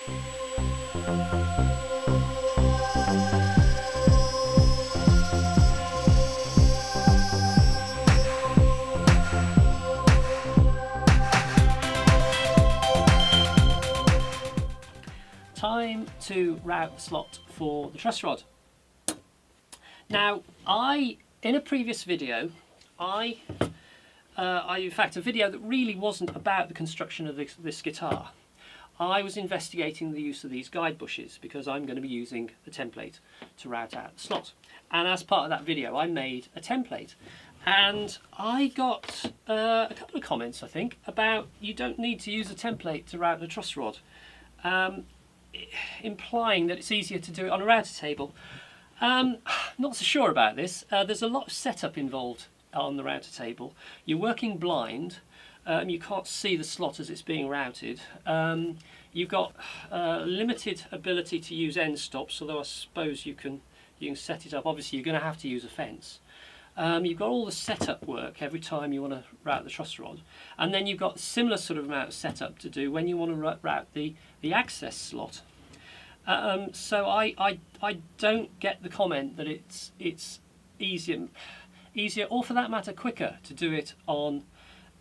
Time to route the slot for the truss rod. Now, in a previous video, in fact, a video that really wasn't about the construction of this guitar, I was investigating the use of these guide bushes because I'm going to be using the template to route out the slot. And as part of that video, I made a template. And I got a couple of comments, I think, about you don't need to use a template to route the truss rod. Implying that it's easier to do it on a router table. Not so sure about this. There's a lot of setup involved on the router table. You're working blind. You can't see the slot as it's being routed. You've got limited ability to use end stops, although I suppose you can set it up. Obviously, you're going to have to use a fence. You've got all the setup work every time you want to route the truss rod, and then you've got a similar sort of amount of setup to do when you want to route the access slot. So I don't get the comment that it's easier, or for that matter quicker, to do it on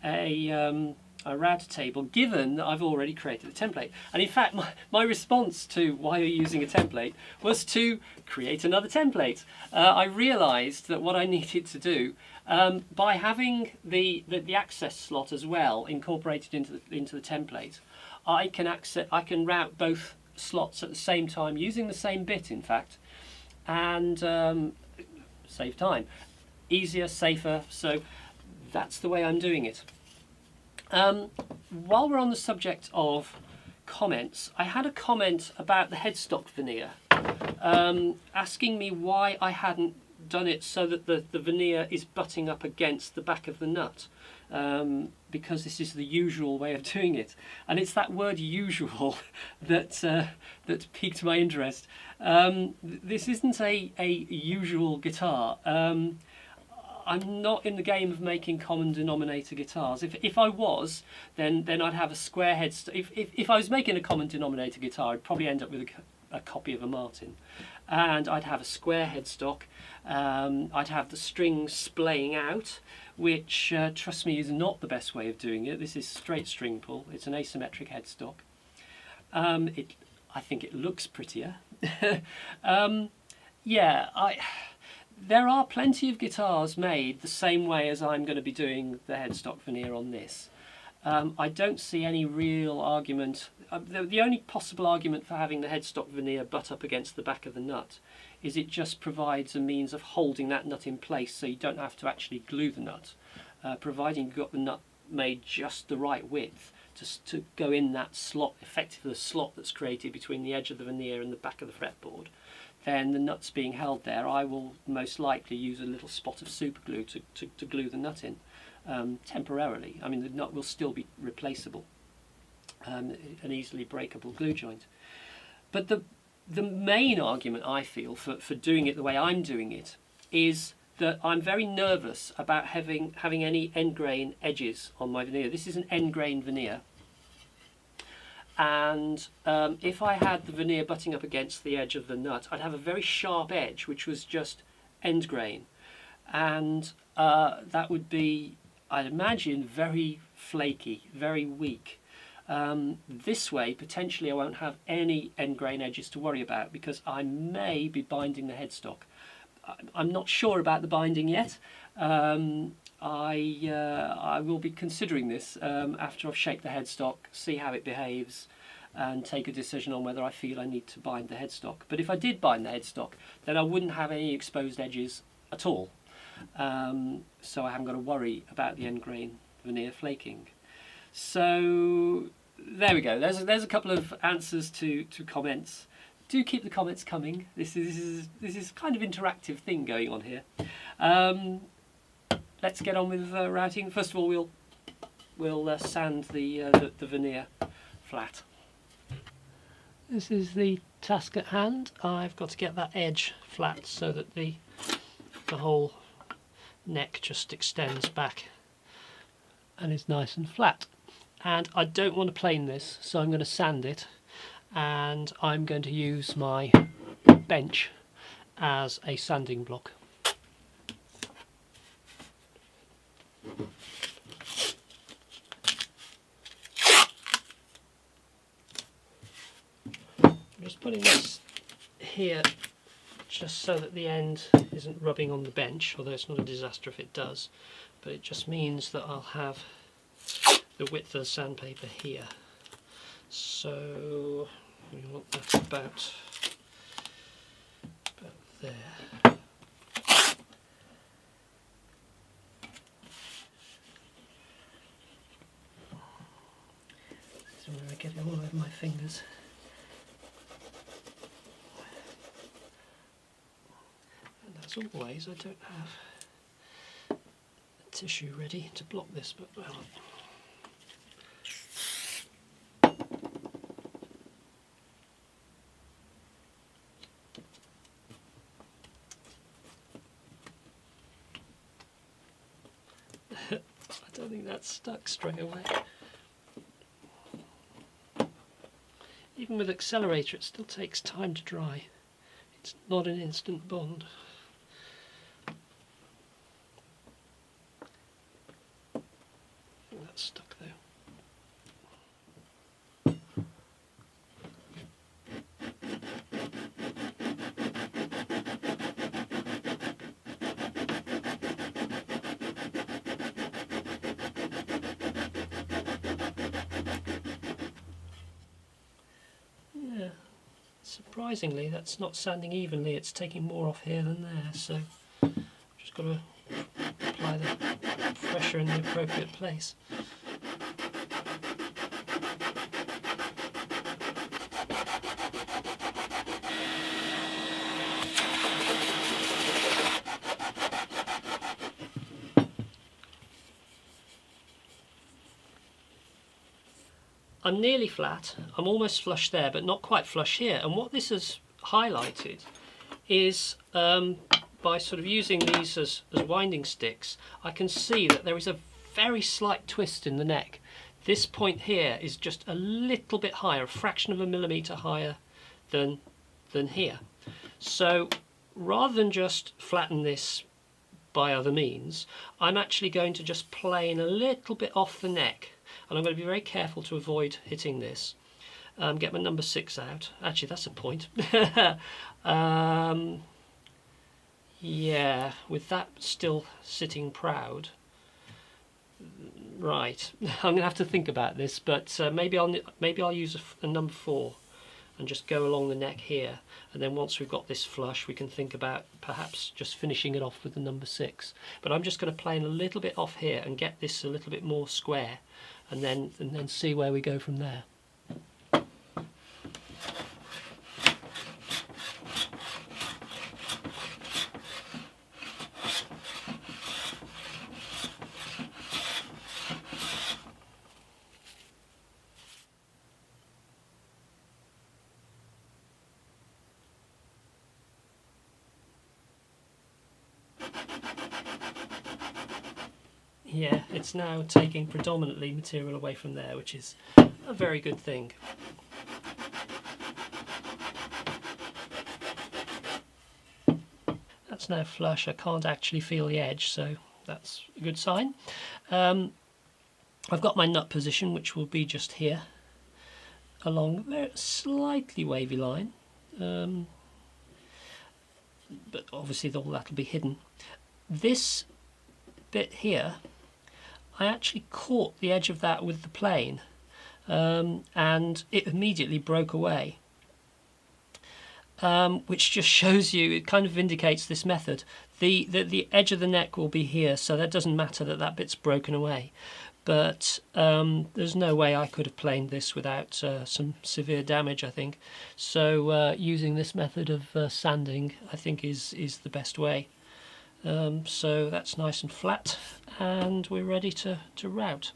a router table, given that I've already created a template. And in fact, my response to why you're using a template was to create another template. I realised that what I needed to do, by having the access slot as well incorporated into the template, I can route both slots at the same time using the same bit, in fact, and save time. Easier, safer, so that's the way I'm doing it. While we're on the subject of comments, I had a comment about the headstock veneer, asking me why I hadn't done it so that the veneer is butting up against the back of the nut, because this is the usual way of doing it. And it's that word usual that piqued my interest. This isn't a usual guitar. I'm not in the game of making common denominator guitars. If I was, then I'd have a square headstock. If I was making a common denominator guitar, I'd probably end up with a copy of a Martin. And I'd have a square headstock. I'd have the strings splaying out, which, trust me, is not the best way of doing it. This is straight string pull. It's an asymmetric headstock. I think it looks prettier. There are plenty of guitars made the same way as I'm going to be doing the headstock veneer on this. I don't see any real argument. The only possible argument for having the headstock veneer butt up against the back of the nut is it just provides a means of holding that nut in place so you don't have to actually glue the nut. Providing you've got the nut made just the right width to go in that slot, effectively the slot that's created between the edge of the veneer and the back of the fretboard, then the nut's being held there. I will most likely use a little spot of super glue to glue the nut in temporarily. I mean, the nut will still be replaceable, an easily breakable glue joint. But the main argument I feel for doing it the way I'm doing it is that I'm very nervous about having any end grain edges on my veneer. This is an end grain veneer. And if I had the veneer butting up against the edge of the nut, I'd have a very sharp edge, which was just end grain. And that would be, I'd imagine, very flaky, very weak. This way, potentially, I won't have any end grain edges to worry about because I may be binding the headstock. I'm not sure about the binding yet. I will be considering this after I've shaped the headstock, see how it behaves, and take a decision on whether I feel I need to bind the headstock. But if I did bind the headstock, then I wouldn't have any exposed edges at all. So I haven't got to worry about the end grain veneer flaking. So there we go. There's a couple of answers to comments. Do keep the comments coming. This is kind of interactive thing going on here. Let's get on with routing. First of all, we'll sand the veneer flat. This is the task at hand. I've got to get that edge flat so that the whole neck just extends back and is nice and flat. And I don't want to plane this, so I'm going to sand it. and I'm going to use my bench as a sanding block. I'm just putting this here just so that the end isn't rubbing on the bench, although it's not a disaster if it does, but it just means that I'll have the width of the sandpaper here. So we want that about there. So I'm going to get it all over my fingers. And as always, I don't have a tissue ready to block this, but well. I don't think that's stuck straight away. Even with accelerator, it still takes time to dry. It's not an instant bond. I think that's stuck though. Yeah, surprisingly that's not sanding evenly, it's taking more off here than there, so I've just got to apply the pressure in the appropriate place. I'm nearly flat, I'm almost flush there, but not quite flush here. And what this has highlighted is by sort of using these as winding sticks, I can see that there is a very slight twist in the neck. This point here is just a little bit higher, a fraction of a millimetre higher than here. So rather than just flatten this by other means, I'm actually going to just plane a little bit off the neck. And I'm going to be very careful to avoid hitting this. Get my number 6 out. Actually, that's a point. Yeah, with that still sitting proud. Right, I'm going to have to think about this, but maybe I'll use a number 4 and just go along the neck here. And then once we've got this flush, we can think about perhaps just finishing it off with the number 6. But I'm just going to plane a little bit off here and get this a little bit more square. And then see where we go from there. Yeah, it's now taking predominantly material away from there, which is a very good thing. That's now flush. I can't actually feel the edge, so that's a good sign. I've got my nut position, which will be just here, along a slightly wavy line, but obviously all that'll be hidden. This bit here, I actually caught the edge of that with the plane, and it immediately broke away, which just shows you, it kind of indicates this method. The edge of the neck will be here, so that doesn't matter that that bit's broken away, but there's no way I could have planed this without some severe damage, I think. So using this method of sanding, I think is the best way. So that's nice and flat, and we're ready to route.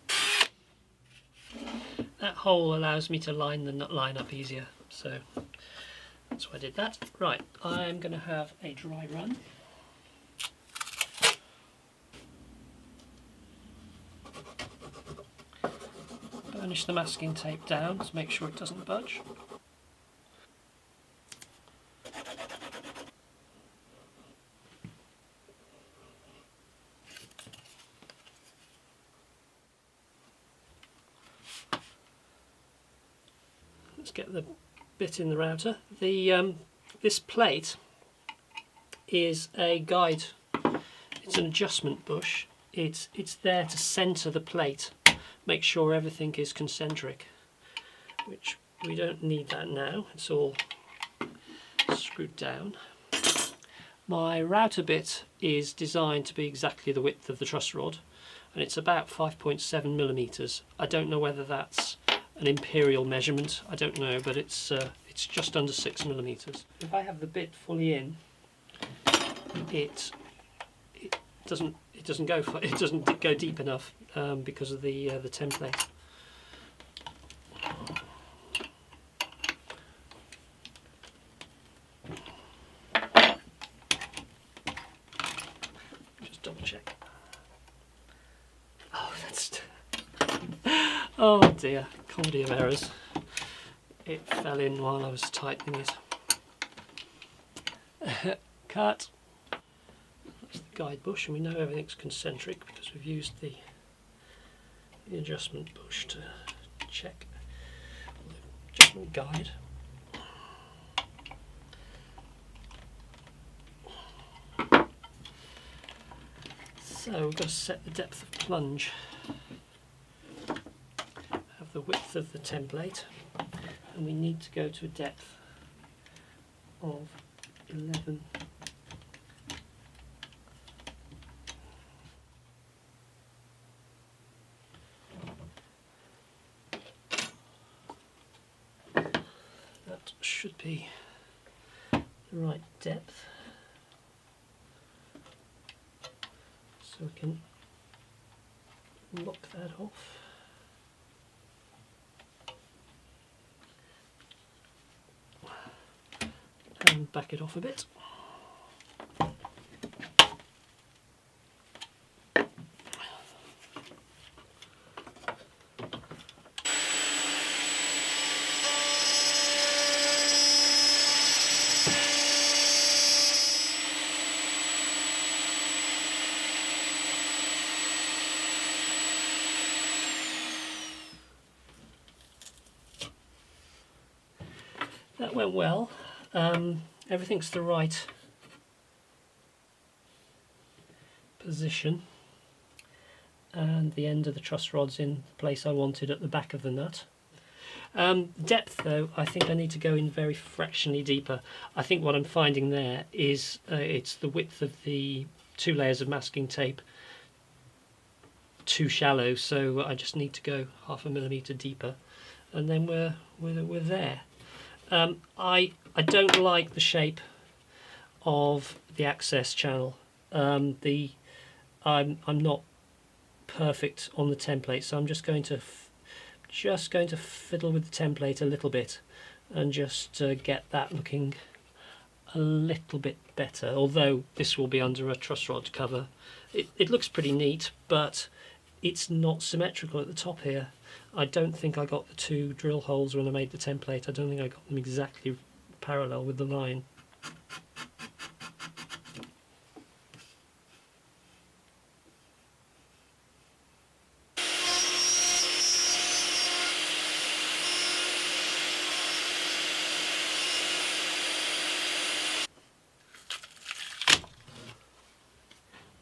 That hole allows me to line the nut line up easier, so that's why I did that. Right, I'm going to have a dry run. Burnish the masking tape down to make sure it doesn't budge. let's get the bit in the router. This plate is a guide. It's an adjustment bush. It's there to centre the plate, make sure everything is concentric, which we don't need that now. It's all screwed down. My router bit is designed to be exactly the width of the truss rod, and it's about 5.7 millimeters. I don't know whether that's an imperial measurement. I don't know, but it's just under 6 millimeters. If I have the bit fully in, it doesn't go deep enough because of the template. Just double check. Oh, that's oh dear, comedy of errors. It fell in while I was tightening it. Cut. That's the guide bush, and we know everything's concentric because we've used the adjustment bush to check the adjustment guide. So we've got to set the depth of plunge, have the width of the template, and we need to go to a depth of 11. That should be the right depth. So we can lock that off. And back it off a bit. That went well. Everything's the right position, and the end of the truss rod's in the place I wanted at the back of the nut. Depth though, I think I need to go in very fractionally deeper. I think what I'm finding there is it's the width of the 2 layers of masking tape too shallow, so I just need to go 0.5 millimeter deeper, and then we're there. I don't like the shape of the access channel. I'm not perfect on the template, so I'm just going to fiddle with the template a little bit and just get that looking a little bit better. Although this will be under a truss rod cover, it looks pretty neat, but it's not symmetrical at the top here. I don't think I got the 2 drill holes when I made the template. I don't think I got them exactly parallel with the line.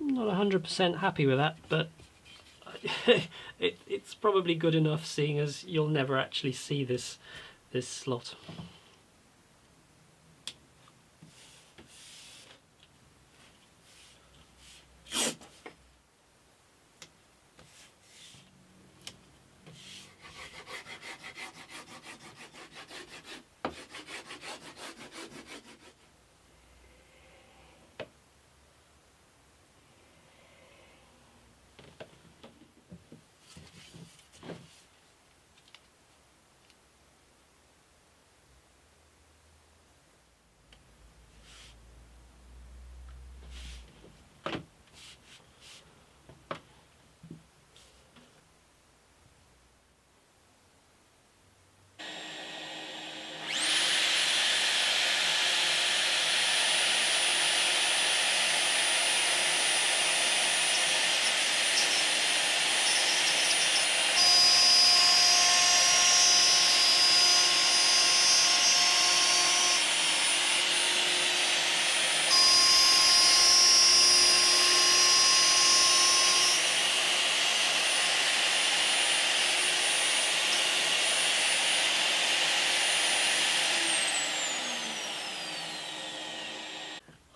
I'm not 100% happy with that, but it's probably good enough, seeing as you'll never actually see this slot.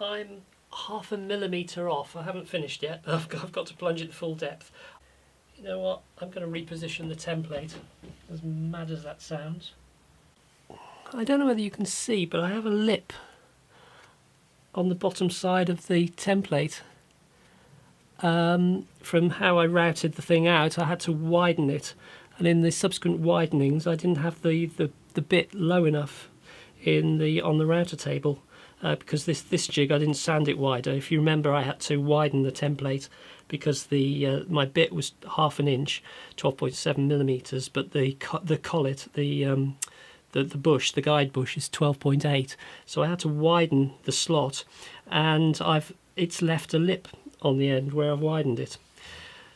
I'm 0.5 mm off. I haven't finished yet. I've got to plunge it to full depth. You know what? I'm going to reposition the template, as mad as that sounds. I don't know whether you can see, but I have a lip on the bottom side of the template. From how I routed the thing out, I had to widen it, and in the subsequent widenings I didn't have the bit low enough on the router table, because this jig I didn't sand it wider. If you remember, I had to widen the template because my bit was 1/2 inch, 12.7 mm, but the collet, the bush, the guide bush, is 12.8, so I had to widen the slot, and it's left a lip on the end where I've widened it.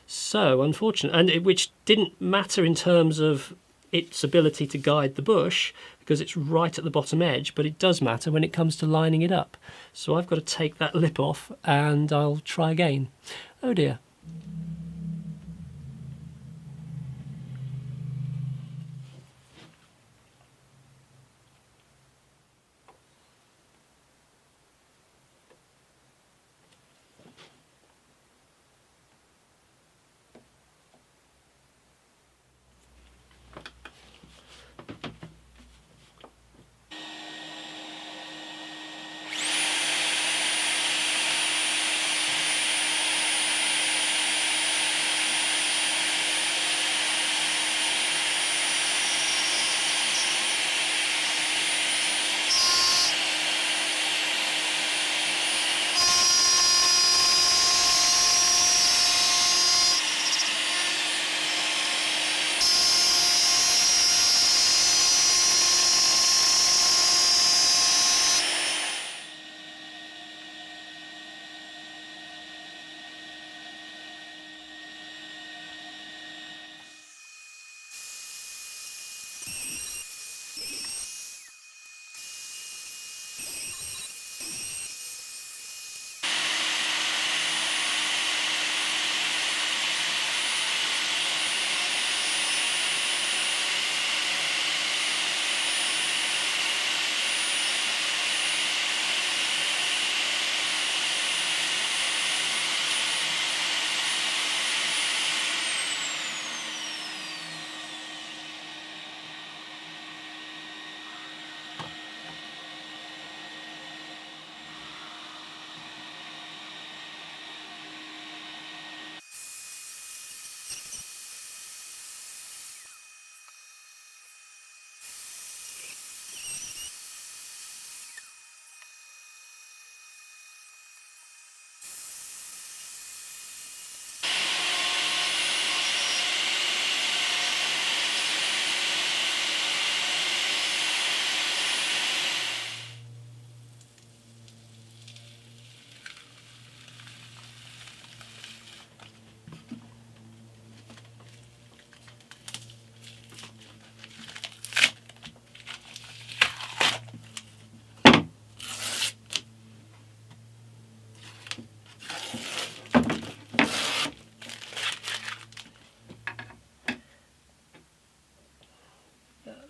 So unfortunate, and which didn't matter in terms of its ability to guide the bush, because it's right at the bottom edge, but it does matter when it comes to lining it up. So I've got to take that lip off, and I'll try again. Oh dear.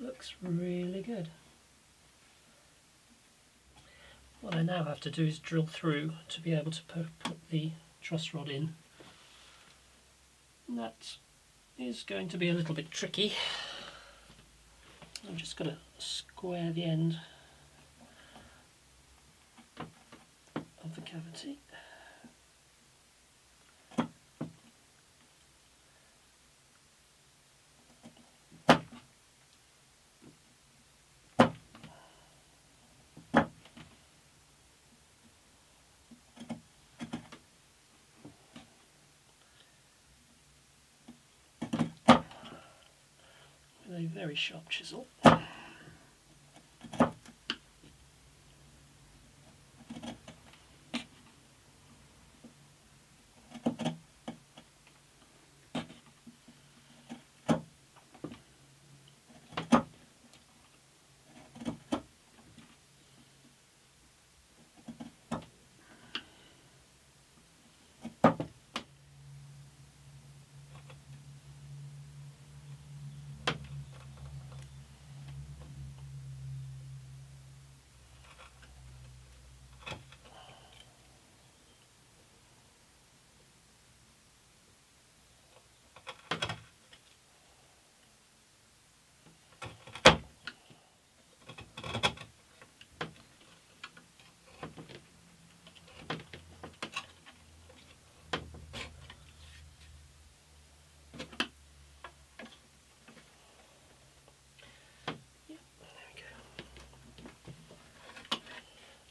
Looks really good. What I now have to do is drill through to be able to put the truss rod in. And that is going to be a little bit tricky. I'm just going to square the end of the cavity. With a very sharp chisel.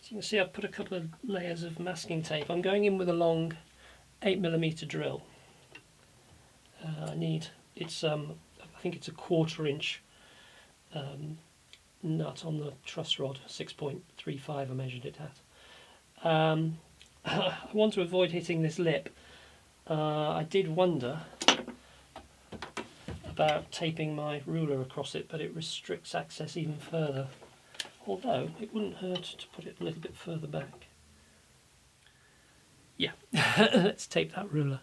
So you can see I've put a couple of layers of masking tape. I'm going in with a long 8mm drill. I think it's a 1/4 inch nut on the truss rod, 6.35 I measured it at. I want to avoid hitting this lip. I did wonder about taping my ruler across it, but it restricts access even further. Although it wouldn't hurt to put it a little bit further back. Yeah, let's tape that ruler.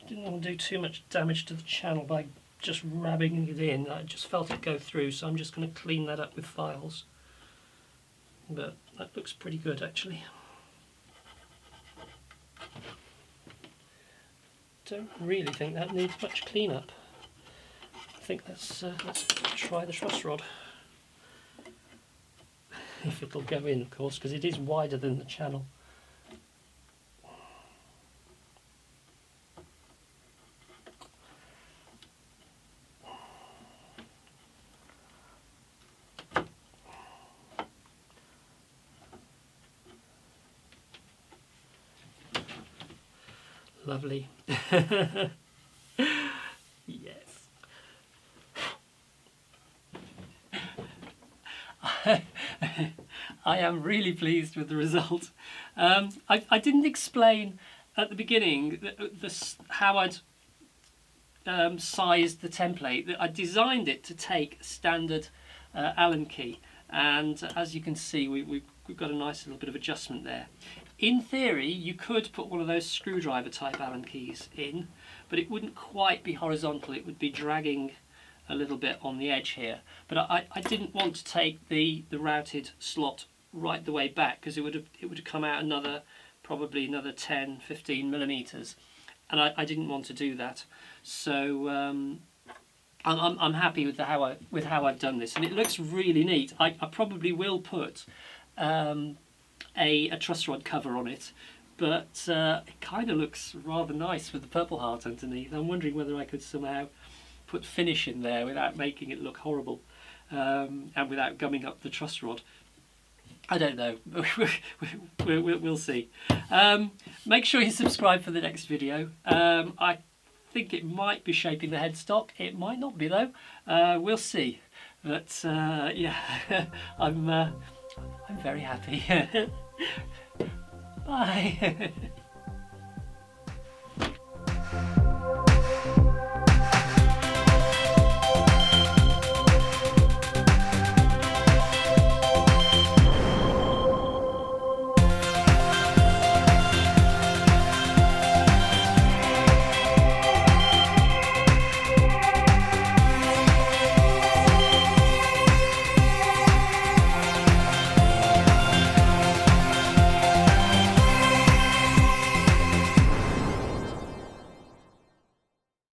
Didn't want to do too much damage to the channel by just ramming it in. I just felt it go through, so I'm just going to clean that up with files. But that looks pretty good actually. Don't really think that needs much cleanup. I think let's try the truss rod. If it'll go in, of course, because it is wider than the channel. Lovely. Yes. I am really pleased with the result. I didn't explain at the beginning how I'd sized the template. I designed it to take standard Allen key, and as you can see we've got a nice little bit of adjustment there. In theory you could put one of those screwdriver type Allen keys in, but it wouldn't quite be horizontal, it would be dragging a little bit on the edge here. But I didn't want to take the routed slot right the way back, because it would have come out probably another 10-15 millimeters, and I didn't want to do that. So I'm happy with how I've done this, and it looks really neat. I probably will put a truss rod cover on it, but it kind of looks rather nice with the Purple Heart underneath. I'm wondering whether I could somehow put finish in there without making it look horrible, and without gumming up the truss rod. I don't know. We'll see. Make sure you subscribe for the next video. I think it might be shaping the headstock. It might not be though. We'll see. But yeah, I'm very happy. Bye.